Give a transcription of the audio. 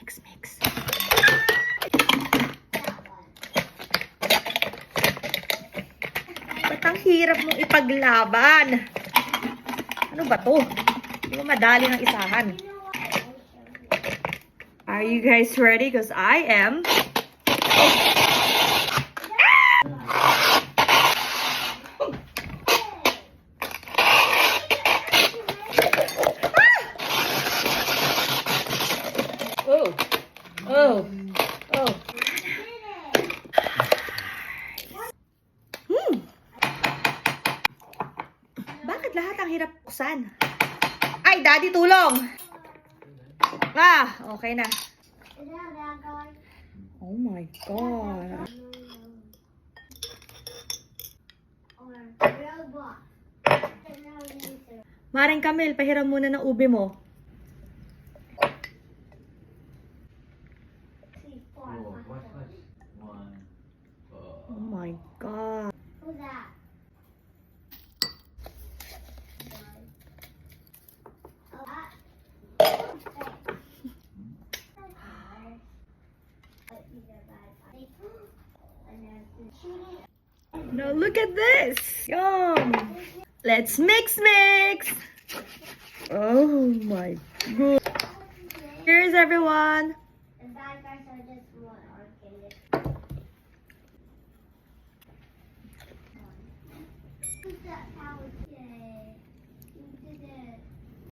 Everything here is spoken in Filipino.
Mix, mix. Ba't ang hirap mong ipaglaban? Ano ba to? Hindi mo madali ng isahan. Are you guys ready? Because I am. Oh. Oh. Oh. Bakit lahat ang hirap buksan? Ay, Daddy, tulong! Ah, okay na. Oh my God. Maring Camille, pahiram muna ng ube mo. Oh my God. Who's that? Now look at this. Yum. Let's mix, mix. Oh my God. Cheers, everyone.